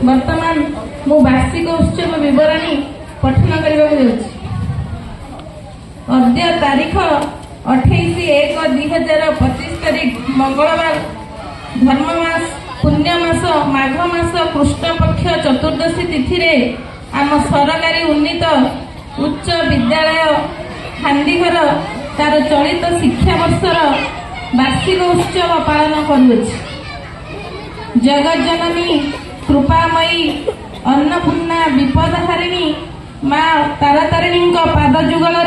वर्तमान मु वार्षिक उत्सव विवरणी पठन करने अद्य तारीख 28/1/2025 तारीख मंगलवार धर्ममास पुण्यमास माघ मास कृष्ण पक्ष चतुर्दशी तिथि रे आम सरकारी उन्नीत उच्च विद्यालय हांदीघर तार चलित शिक्षा वर्षर वार्षिक उत्सव पालन करुछि। जगत जननी कृपामयी अन्नपूर्णा विपदहारिणी माँ तारातारिणी पाद जुगल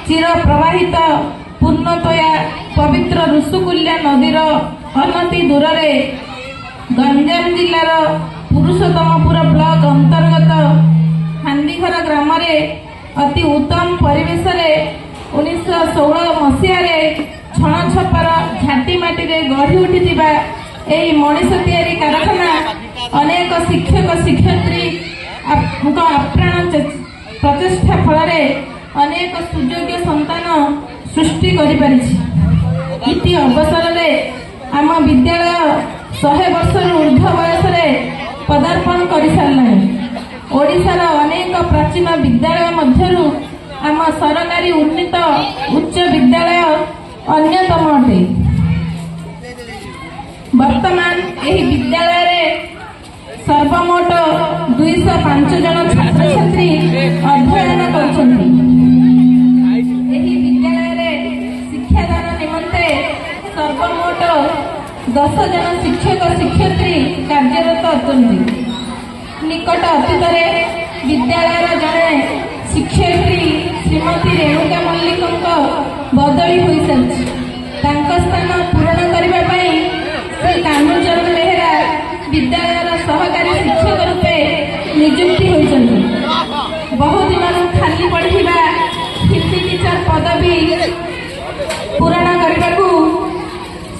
चिर प्रवाहित पूर्णतया पवित्र ऋषुकुल्या नदीर अनति दूर गंजाम जिलार पुरुषोत्तमपुर ब्लॉक अंतर्गत हांदीघर ग्राम अति उत्तम परिवेश 1916 मसीह छण छपर झाटी माटी गढ़ी उठी मनीष तैयारी कारखाना अनेक शिक्षक शिक्षयित्री आप्राण प्रचेष्टा फल अनेक सुयोग्य संतान सृष्टि इति अवसर में आम विद्यालय 100 वर्ष ऊर्ध्व बयस पदार्पण कर सारा। ओडिशार अनेक प्राचीन विद्यालय मध्यरु आम सरकारी उन्नीत उच्च विद्यालय अन्यतम अटे। वर्तमान एही विद्यालय रे सर्वमोट 205 जन छात्र छात्री अध्ययन करछन्ति। एही विद्यालय रे शिक्षादान निमंते सर्वमोट 10 जन शिक्षक शिक्षयित्री कार्यरत अछन्ति। निकट अतीत विद्यालय जड़े शिक्षयित्री श्रीमती रेणुका मल्लिक बदली हो सारी स्थान पूरण करने श्री कान्हूचरण बेहेरा विद्यालय सहकारी शिक्षक रूपे नियुक्ति होती। बहु दिन खाली पड़ा हिंदी टीचर पदवी पूरण करने को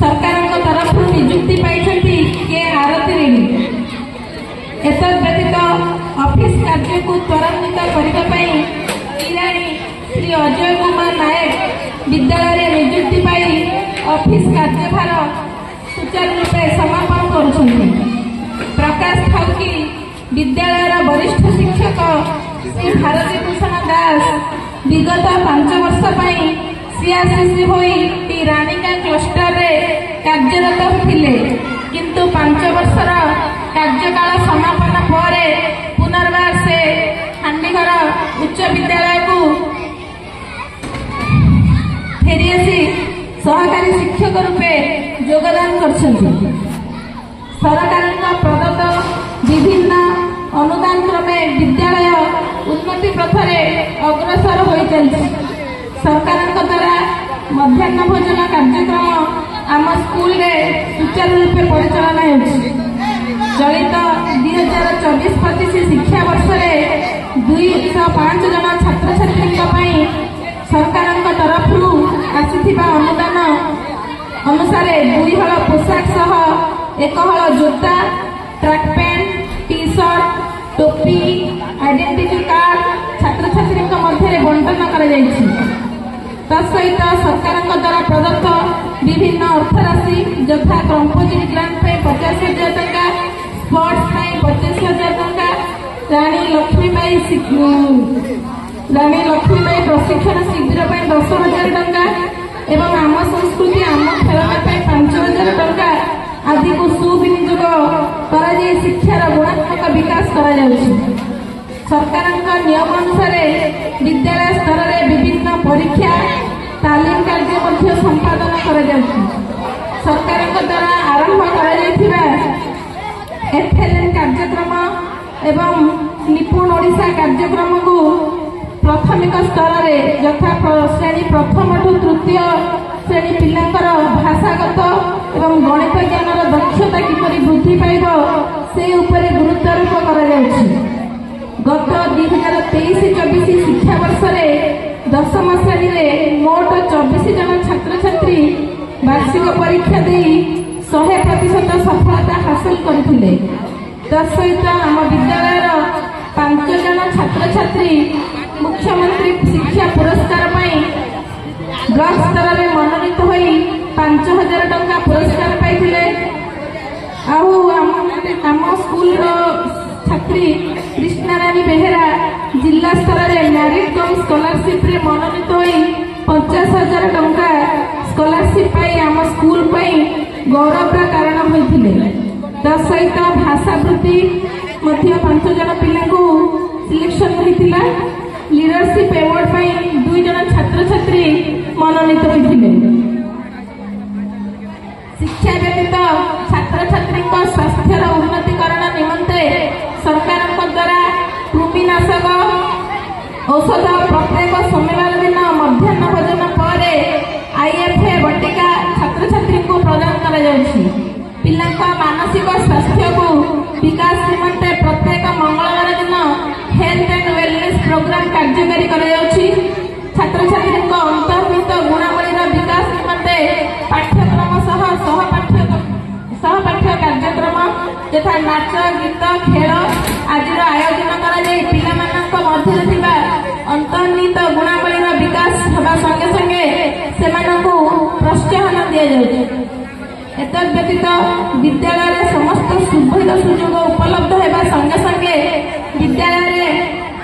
सरकार तरफ नियुक्ति पाई के आरती रेणी। एतद व्यतीत ऑफिस कार्य को त्वरान्वित करने ईरानी श्री अजय कुमार नायक विद्यालय नियुक्ति पाई ऑफिस कार्यभार सुचारू रूपे समापन करुछन्ति। प्रकाश थाउ कि विद्यालय वरिष्ठ शिक्षक श्री भारती भूषण दास विगत 5 वर्ष सीआरसीसी होई रानिका क्लस्टर रे कार्यरत थिले, किंतु 5 वर्षर कार्यकाल समापन पर पुनर्बार से हांदीघर उच्च विद्यालय को फेरी आसी सहकारी शिक्षक रूपे योगदान करछन्ति। सरकार प्रदत्त विभिन्न अनुदान क्रमे विद्यालय उन्नति पथरे अग्रसर हो चलछि। सरकार द्वारा मध्याह्न भोजन कार्यक्रम आम स्कूल रे सुचारू रूपे परिचालन होछि। चलित 2024-25 शिक्षा वर्ष 205 जन छात्र छात्री सरकार तरफ आसीथिबा अनुदान अनुसार 2 हल पोशाक सह 1 हल जोता ट्रैक पैंट टी शर्ट टोपी आइडेंटिटी कार्ड छात्र छात्री मध्य बंटन कर तसहित सरकार द्वारा प्रदत्त विभिन्न अर्थराशि यथा कंपोजिट ग्रांट 50,000 टंका, स्पोर्ट्स 25,000 टंका, रानी लक्ष्मीबाई प्रशिक्षण शिविर 10,000 टंका एवं आम संस्कृति आम खेलना 5,000 टंका आदि को सुविनियोग कर शिक्षार गुणात्मक विकास कर सरकार नियम अनुसार विद्यालय स्तर में विभिन्न परीक्षा तालीम कार्य संपादन कर सरकार द्वारा आरंभ कर FLN कार्यक्रम एवं निपुण ओडिशा कार्यक्रम को प्राथमिक स्तर में यथा श्रेणी प्रथम ठू तृतीय श्रेणी पिलांकर भाषागत एवं गणित ज्ञान दक्षता किपरि वृद्धि पाइब से उपरे गुरुत्वारोप कर गत 2023-24 शिक्षा वर्ष 10म श्रेणी में मोट 24 जन छात्र छात्री वार्षिक परीक्षा दे 100% सफलता हासिल करथिले। तत्सहित आम विद्यालय 5 जन छात्र छात्री मुख्यमंत्री शिक्षा पुरस्कार ब्लॉक स्तर में मनोनीत होई 5,000 टंका पुरस्कार पाई। आम स्कूल छात्री कृष्णारानी बेहेरा जिला स्तर में मैरिट कम स्कॉलरशिप रे मनोनीत होई 50,000 टंका स्कॉलरशिप पाई आम स्कूल पाई गौरवर कारण होइथिले। सहित भाषा वृत्ति 5 जन पिला सिलेक्शन होइथिला। लीडरशिप अवार्ड पाई 2 जन छात्र छात्री मनोनीत होइथिले। शिक्षा व्यतीत छात्र छात्री स्वास्थ्य उन्नतिकरण निमंते सरकार द्वारा कृमिनाशक औषध प्रत्येक सोमवार दिन मध्याह्न भोजन पर आईएफए बटिका छात्र छात्री को प्रदान करा जाउछि। पिलांका मानसिक स्वास्थ्य को विकास निमंते प्रत्येक मंगलवार दिन हेल्थ एंड वेलनेस प्रोग्राम कार्यकारी करा जाउछि। छात्र छात्री अंतर्निहित गुणावलीर विकास निमंते पाठ्यक्रम सहपाठ्य कार्यक्रम यथा नाच गीत खेल आदि आयोजन कर अंतर्निहित गुणावलीर विकास होगा संगे संगे से प्रोत्साहन दि जाए। एतद्व्यतीत विद्यालय समस्त सुविधा सुजोग उपलब्ध होगा संगे संगे विद्यालय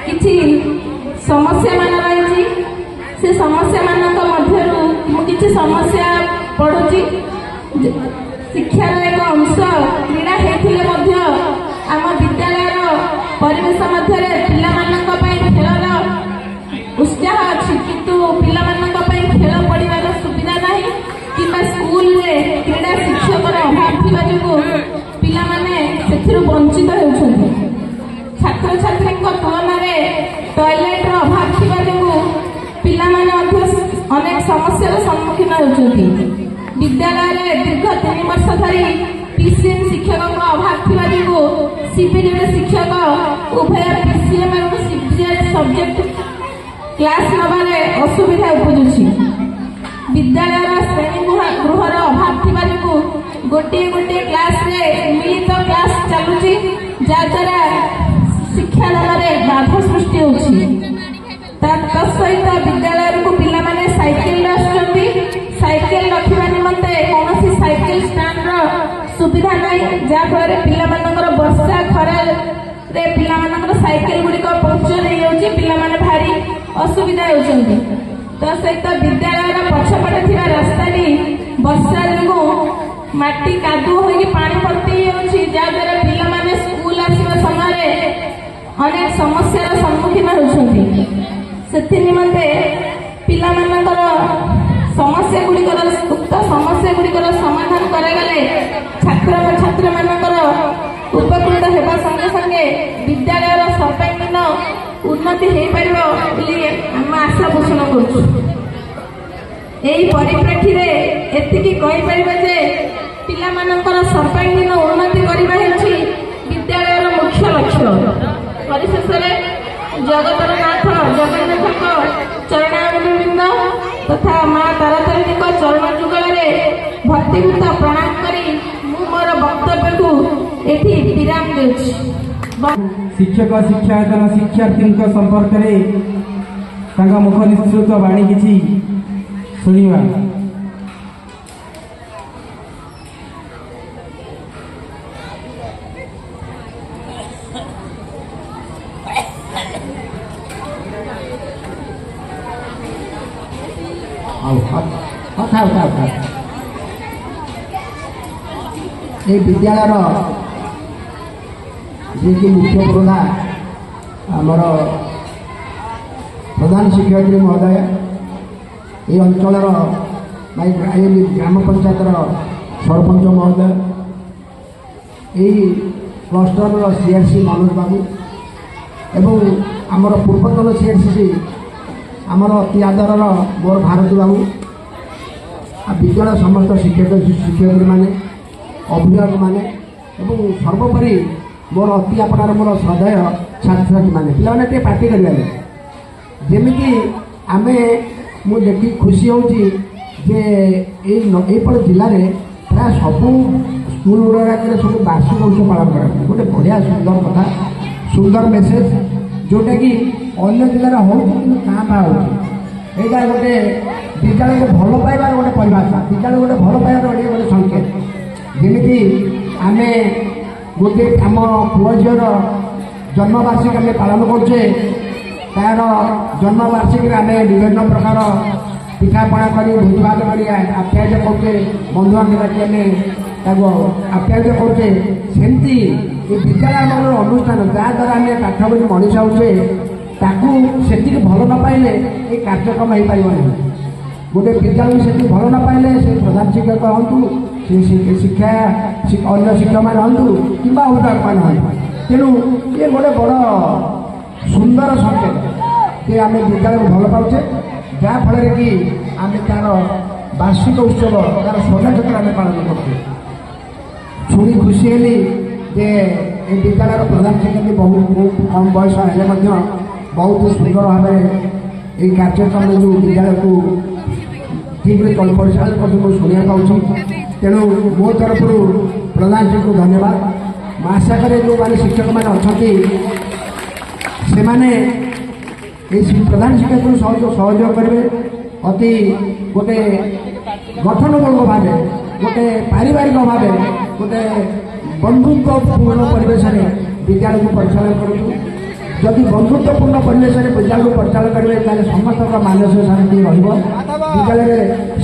किछि समस्या मान रही से समस्या मान किछि समस्या पढ़ुची। शिक्षार एक अंश क्रीड़ा होते आम विद्यालय परिवेश मध्य खेलर उत्साह अच्छी किंतु पिला खेल पढ़ार सुविधा ना कि स्कूल में क्रीड़ा शिक्षक अभाव थी जो पिला वंचित होती। छात्र छात्री तुलन में टॉयलेट अभाव थी जो पिला अनेक समस्या सम्मुखीन होती। विद्यालय दीर्घ 3 वर्ष धरी पीसीएम शिक्षक अभाव थी जो सीबीएसई शिक्षक उभय पीसीएम और सीबीएसई सब्जेक्ट क्लास नबारे असुविधा उपजुची। विद्यालय श्रेणी गृहर अभाव थी जो गोटे गोटे क्लास रे मिलित क्लास चलुची जहाद्वारा शिक्षादान में बाधा सृष्टि होची। सहित विद्यालय को पिला माने साइकिल साइकिल रखा निमंते कौन साइकिल स्टैंड सुविधा नहीं जहाँफल पिला वर्षा खरा पिला साइकिल गुड़िक पंक्चर हो पिला भारी असुविधा होती। सहित विद्यालय पछपटे थी रास्ता वर्षा जो माटी कादुओ हो पानी भर्ती होद्वारा पिला स्कूल आसवा समय अनेक समस्यार सम्मुखीन होती। से निमंते पिला समस्या गुड़िकर उक्त समस्या गुड़िकर समाधान करागले छात्र छात्री मानकर उपकृत होगा संगे संगे विद्यालय सर्वांगीन उन्नति हो पार आम आशा पोषण करुँ। परिप्रेक्षी में एतिकी कहीपर जे पिला सर्वांगीन उन्नति करने विद्यालय मुख्य लक्ष्य। परिशेष जगतर नाथ जगन्नाथ चरणारविंद तथा माँ तारातारिणी चरण जुगल भक्तियुक्त प्रणाम करी मोर वक्तव्य को एठी विराम देउछि। शिक्षक शिक्षायतन शिक्षार्थी संपर्क में मुख निश्चित वाणी किछि सुनिवा। ये विद्यालय जी मुख्य प्रधा आमर प्रधान शिक्षयत्री महोदय ये अंचल ग्राम पंचायत सरपंच महोदय यही क्लस्टर सीआरसी मनोज बाबू एवं आमर पूर्वतन सीआरसी आमर अति आदर मोर भारती बाबू विद्यालय समस्त शिक्षक शिक्षयत्री मैंने अभिभावक मैंने सर्वोपरि मोर अति आपणार मोर श्रद्धेय छात्र छात्री मैंने पे पार्टी करेंगे जमीक आम मुझे देखी खुशी होपट जिले में प्राय सबू स्कूल गुड़ाक सब वार्षिक उत्सव पालन कर गोटे बढ़िया सुंदर कथा सुंदर मेसेज जोटा कि अन्य जिले हो क्या यहाँ गोटे विद्यालय को भल पाइबार गोटे परिभाषा विद्यालय गोटे भल पाइबार गोटे संकेत जमीक आम गोटे आम पुओ झीर जन्मवार्षिकी आम पालन करुचे तार जन्मवार्षिकी आम विभिन्न प्रकार पिठापणा कर भोजभात कर आप्यायित करुचे बंधुबांधव डाकी आम आप्यायित करुचे सेमती विद्यालय अनुष्ठान जहाँद्वारा आम पाठ पढ़ी मनीष होचे ताकू से भल न पाइले ये कार्यक्रम हो पार ना गोटे विद्यालय से भल न पाइले से प्रधान शिक्षक हूँ शिक्षा अन्य शिक्षक मैंने हूँ कि अभिभावक मैंने हूँ तेणु ये गोटे बड़ सुंदर संकेत कि आम विद्यालय को भल पाचे जहाँफल कि आम तार वार्षिक उत्सव तार स्वर्णक्षेत्र आम पालन कर शुणी खुशी हेली जे ये विद्यालय प्रधान शिक्षक बहुत कम बयस हेले बहुत सुंदर भाव ये कार्यक्रम जो विद्यालय को ठीक परिचालन कर शुणा पाऊँ तेणु मो तरफ प्रधान जी को धन्यवाद आशा करे जो मैंने शिक्षक मैंने अच्छा प्रधान शिक्षक को सहयोग करेंगे अति गोटे गठनमूलक भाव गोटे पारिवारिक भाव गोटे बंधुत्वपूर्ण परिवेश विद्यालय को परिचालन करूँ जदि बंधुत्वपूर्ण परिवेश विद्यालय को परिचालन करेंगे समस्त मानसिक शांति विद्यालय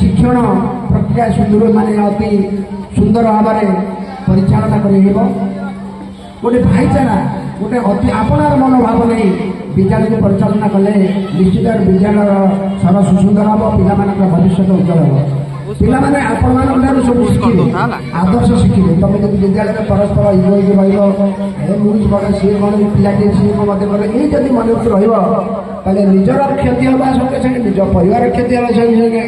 शिक्षण प्रक्रिया सुदूर माने अति सुंदर भाव परिचालना कर गोटे भाईचारा गोटे अति आपणार मनोभाव नहीं विद्यालय को परिचालना कले निश्चित विद्यालय सर सुसुंदर हम पिला भविष्य उज्जवल हम पिलाने आपण सब शिखे आदर्श शिखे तुम जब विद्यालय परस्पर इगोइक रुई कौन सी कौन पिलाटी सी मत कले ये मन रही निजर क्षति हवा संगे संगे निज परिवार क्षति हवा संगे संगे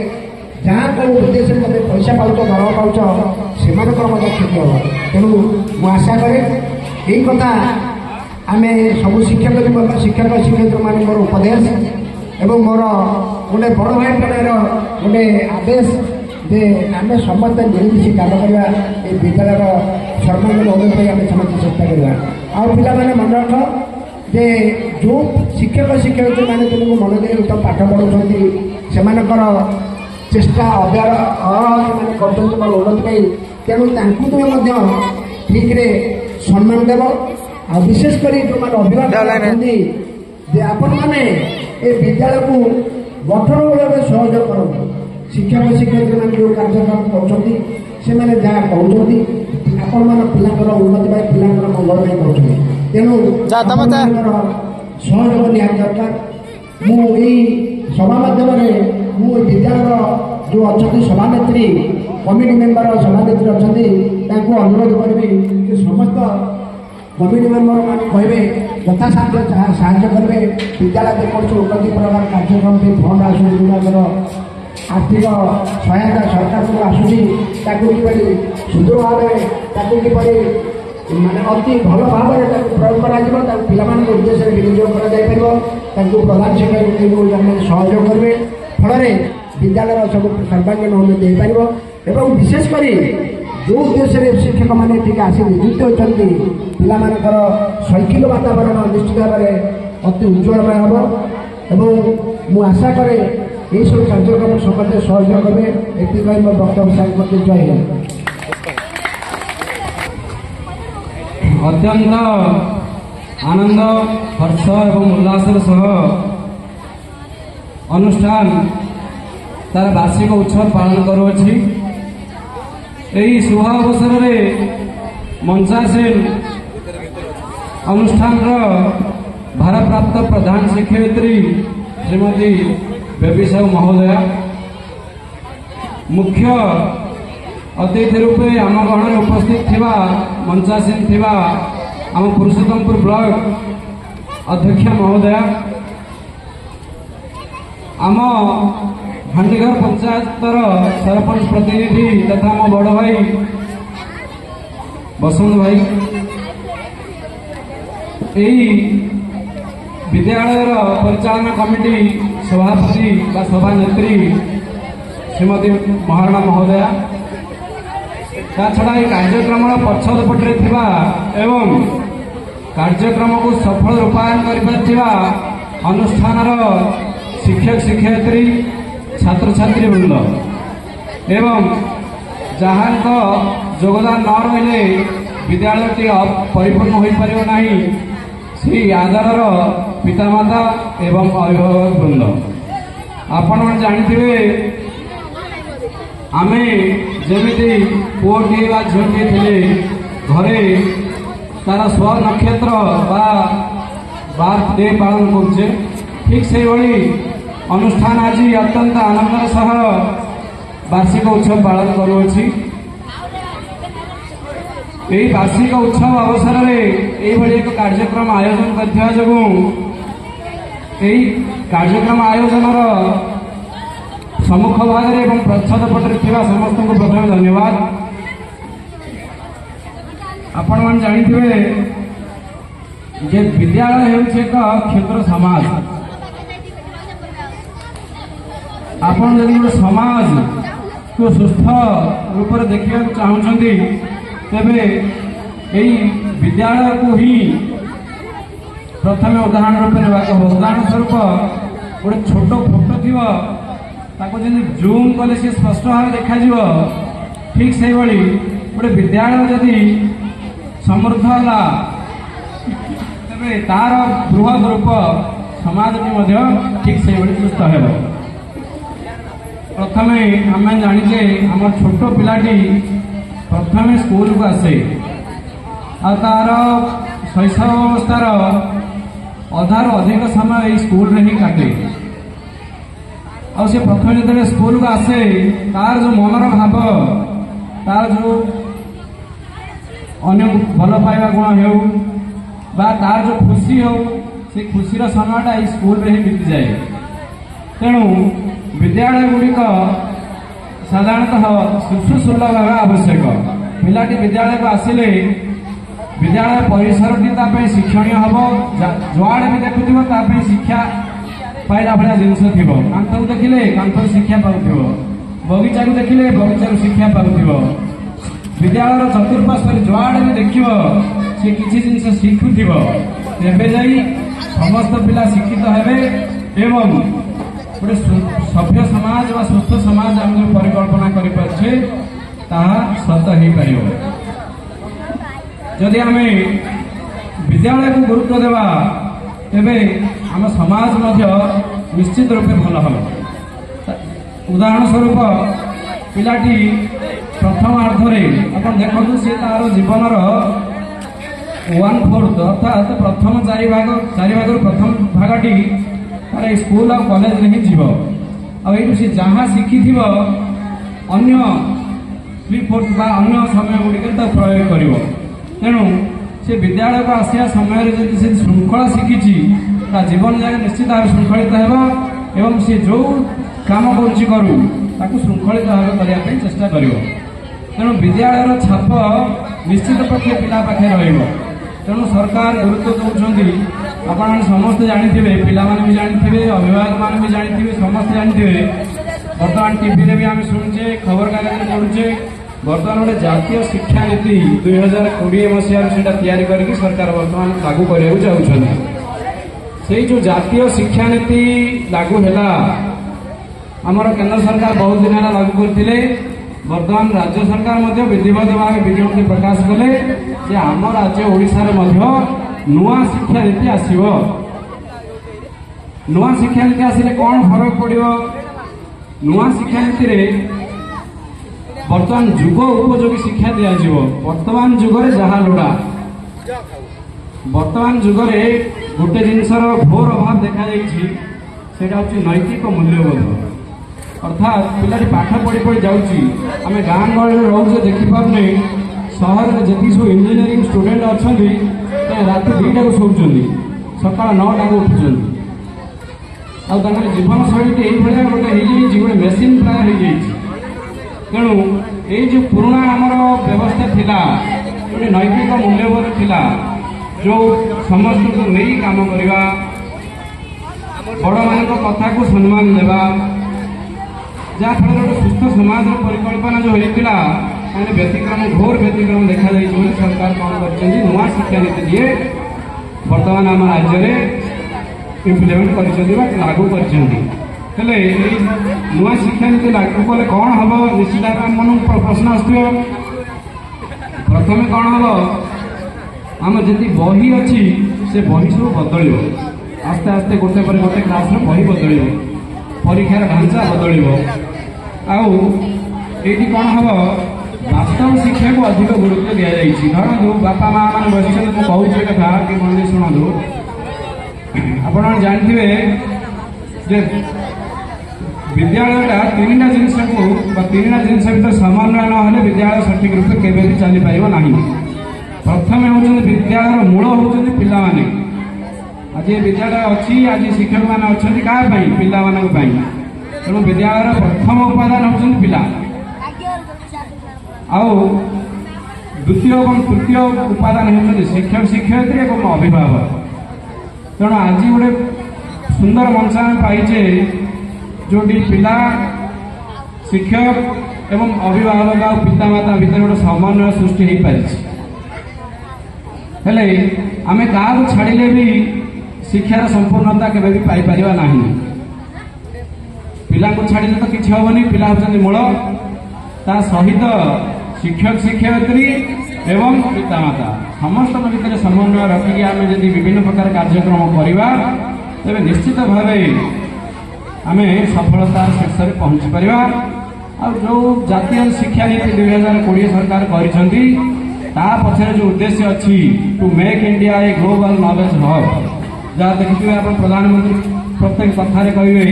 जहाँ कौ उद्देश्य तुम पैसा पाच दरम पाच से क्षति हम तेणु मुझे आशा करे यही कथा आम सब शिक्षक शिक्षयित्री मान मोर उपदेश एवं मोर गोटे बड़ भाई पड़ार गोटे आदेश जे आम समस्त मिलमिशी काम करवा ये विद्यालय सर्वांगीन उन्नति आम समस्त चेष्टा करवा आउ पिला मन रख जे जो शिक्षक शिक्षयित्री मैंने तुमको मन दे तुम पाठ पढ़ाऊँ से चेष्टा अव्यय कर उन्नति तेणु तुम ठीक रे सम्मान देव आ विशेषकर जो मैंने अभिभावक जे आपण मैंने ये विद्यालय को गठनमूलक सहयोग करूँ शिक्षक शिक्षयित्री मैंने जो कार्यक्रम कर जहाँ कहते आपण मान पिला उन्नति पिला मंगल कर तेणु सहयोग निहार दरकार मुझे सभा माध्यम मु विद्यालय जो अच्छा सभानेत्री कमिटी मेम्बर सभानेत्री अच्छा अनुरोध करी कि समस्त कमिटी मेम्बर मान कहे यथासाध्य साहय करेंगे विद्यालय देखो उन्नति प्रकार कार्यक्रम फंड आसुर आर्थिक सहायता सरकार को आसूरी सुदृढ़ भाव किपरि माने अति भल भाव प्रयोग कर पिला उद्देश्य विनियोग कर प्रधान शिक्षक सहयोग करेंगे फल विद्यालय सब सर्वांगीन उन्नति हो पार एवं विशेषकर जो उद्देश्य शिक्षक मैंने ठीक आसी नियुक्त होती पिलामानकर शैक्षिक वातावरण निश्चित भाव अति उज्ज्वलमय हम एवं आशा करे ये सब कार्यक्रम समस्त सहयोग करेंगे ये मो वक्तव्य साथ जय हिंद। अत्यंत आनंद हर्ष एवं उल्लासर सह अनुष्ठान तार वार्षिक उत्सव पालन करुअछि। यही शुभ अवसर में मंचासीन अनुष्ठान भारप्राप्त प्रधान शिक्षयित्री श्रीमती बेबी साहू महोदया मुख्य अतिथि रूपे आम गहन उपस्थित थिबा मंचासीन थिबा आम पुरुषोत्तमपुर ब्लॉक अध्यक्ष महोदया आम हांडीघर पंचायतर सरपंच प्रतिनिधि तथा मो बड़ भाई बसंत भाई यही विद्यालय परिचालना कमिटी सभापति व सभानेत्री श्रीमती महाराणा महोदया छड़ा कार्यक्रम पछपटे एवं कार्यक्रम को सफल रूपायन कर अनुष्ठान शिक्षक शिक्षयित्री छात्र छात्री वृंद एवं जहाँ योगदान न रही विद्यालय परिपूर्ण हो पार ना श्री आधार पितामाता एवं अभिभावक वृंद आपण जानिथिबे आमे जेमिति पुओटी बा झीटी थिले घरे तार स्व नक्षत्र बा बर्थडे पालन करुचे ठीक से भली अनुष्ठान आज अत्यंत आनंदर सह वार्षिक उत्सव पालन करुअछि। यही वार्षिक उत्सव अवसर में एक कार्यक्रम आयोजन करथिबा जोगु यही कार्यक्रम आयोजन सम्मुख भाग में प्रच्छद पटे थिबा समस्त को प्रथम धन्यवाद। आपण मन जानिथिबे जे विद्यालय हेउछि एक क्षेत्र समाज। आपण जदि गोटे समाज को सुस्थ रूप में देखा चाहते तेबे यही विद्यालय को ही प्रथम उदाहरण रूप में उदाहरण स्वरूप गोटे छोट फोटो थी जूम कले सी स्पष्ट भाव देखा ठीक से भली गोटे विद्यालय जदि समृद्ध है तेबे तार बृहद रूप समाज ठीक से भली सुस्थ है। प्रथम आम जाचे आम छोट पिलाटी प्रथम स्कूल को आसे तार शैशव अवस्थार अधार अधिक समय स्कूल रे ही काटे से प्रथम जो स्कूल को आसे तार जो मनर भाव तार जो अन्य भल पाइबा गुण हो तार जो खुशी हो से खुशीर समयटा स्कूल रे ही बीती जाए। तेणु विद्यालय गुड़िक साधारणतः शिशु सुलभ भाव आवश्यक। पिलाटी विद्यालय को आसिले विद्यालय परिसर शिक्षणीय हम जुआड़े भी देखुव शिक्षा पाइला भाया जिनस थी कांथ को देखिले कांथ शिक्षा पाउथिबो बगीचा को देखिले बगीचा शिक्षा पाउथिबो विद्यालय चतुर्पार्श्व जुआड़े भी देखिबो से किसी जिनस शिखुथिबो तेबे जाई समस्त पिला शिक्षित हेबे एवं गोटे सभ्य समाज व सुस्थ समाज आम जो परिकल्पना करें सत हो पार। जदि आम विद्यालय को गुरुत्व देवा तेबे आम समाज निश्चित रूपे भल हम। उदाहरण स्वरूप पिलाटी प्रथम अर्धरे आप देखो सी तार जीवनर 1/4 अर्थात प्रथम चारि भाग प्रथम भागटी तार स्कूल और कॉलेज में ही जीव आई जहाँ शिखि अन्य 3/4 बा अन्य समय गुड़िक प्रयोग कर तेणु से विद्यालय को आसिया समय से श्रृंखला शिखी जीवन जाए निश्चित भाव श्रृंखलित एवं सी जो काम करू श्रृंखलित भाव करने चेष्टा कर। तेणु विद्यालय छाप निश्चित पक्षे पिला पाखे तेणु सरकार गुरुत्व दौरान आप समस्त जानी पिला भी जानी अभिभावक मान भी जानी समस्त जानी बर्तमान टीवी भी आम शुणुचे खबर कागज पढ़ुचे बर्तमान गोटे जातीय शिक्षा नीति 2020 मसीह करके सरकार बर्तमान लागू करने चाहते से जो जातीय शिक्षा नीति लागू है आमर केंद्र सरकार बहुत दिन है लागू करते बर्तमान राज्य सरकार विधिवत भाव विज्ञप्ति प्रकाश कले आम राज्य ओडिशा नुआ शिक्षा नीति आसव। नुआ शिक्षा नीति आसिले कौन फरक पड़ो नुआ शिक्षा नीति रे बर्तमान जुग उपयोगी शिक्षा दिया वर्तमान जुगरे जहाँ लोड़ा वर्तमान जुगरे गोटे जिनसर घोर अभाव देखा नैतिक मूल्यबोध अर्थात पिलाटी पाठ पढ़ी पढ़ी जाऊँगी आम गाँ गहली रोचे देखिपारे सहर में जी सब इंजीनियरिंग स्टूडेंट अच्छा रात 2टा को शोचुं सका 9टा को उठुं आ जीवन शैली ये गोटे गोटे मेसीन प्राय हो तेणु ये जो पुराना आमर व्यवस्था थिला गोटे नैतिक मूल्यबोध थिला जो समस्त को नहीं काम करवा बड़ मान कथा को सम्मान देवा जहाँ फल गोटे सुस्थ समाज परिकल्पना जो होता व्यतिक्रम घोर व्यतिक्रम देखा सरकार कौन कर नुआ शिक्षा नीति दिए बर्तमान आम राज्य में इम्प्लीमेंट कर लागू कर नुआ शिक्षा नीति लागू कले कौन हम निश्चित मन प्रश्न आस प्रथम कौन हम आम जी बही अच्छी से बही सब बदल आस्ते आस्ते गोटे पर गोटे क्लास बही बदल परीक्षार ढांचा बदल आईटी कौन हम वास्तव शिक्षा को अधिक गुरुत्व दि जाइए। धरतु बापा माँ मैंने बस मुझे कथा कि मन शुणु आप जानते जे विद्यालयटा तीन जिनस को तीन जिनस भर समन्वय ना विद्यालय सठिक रूप के चली पार ना। प्रथम हूँ विद्यालय मूल हूँ पिला माने। आज विद्यालय अच्छी आज शिक्षक मैंने अच्छा क्या पिला तेणु विद्यालय प्रथम उपादान हूँ पिला द्वितीय और तृतीय उपादान हूँ शिक्षक शिक्षयित्री और अभिभावक। तेणु आज गोटे सुंदर मंच आम पाइचे जो पिला शिक्षक एवं अभिभावक और पितामाता भितर गोटे समन्वय सृष्टि हो पारी। आम क्या छाड़े भी शिक्षार संपूर्णता केवे भी पाई परिबा नाही। पिला को छाड़िले तो किसी हेनी। पिला होचंदी मूल ता सहित शिक्षक शिक्षयित्री एवं पितामाता समस्त भितर समन्वय रखिकी आम जदि विभिन्न प्रकार कार्यक्रम करवा तेरे निश्चित भाव आम सफलता शीर्ष में पहुंची पार। आ जो जातीय शिक्षा नीति 2020 सरकार करिसेंती ता पछरे जो उद्देश्य अच्छी to make India a global knowledge hub जहाँ देखिए आप प्रधानमंत्री प्रत्येक कथार कहे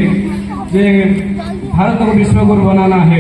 जे भारत को विश्वगुरु बनाना है।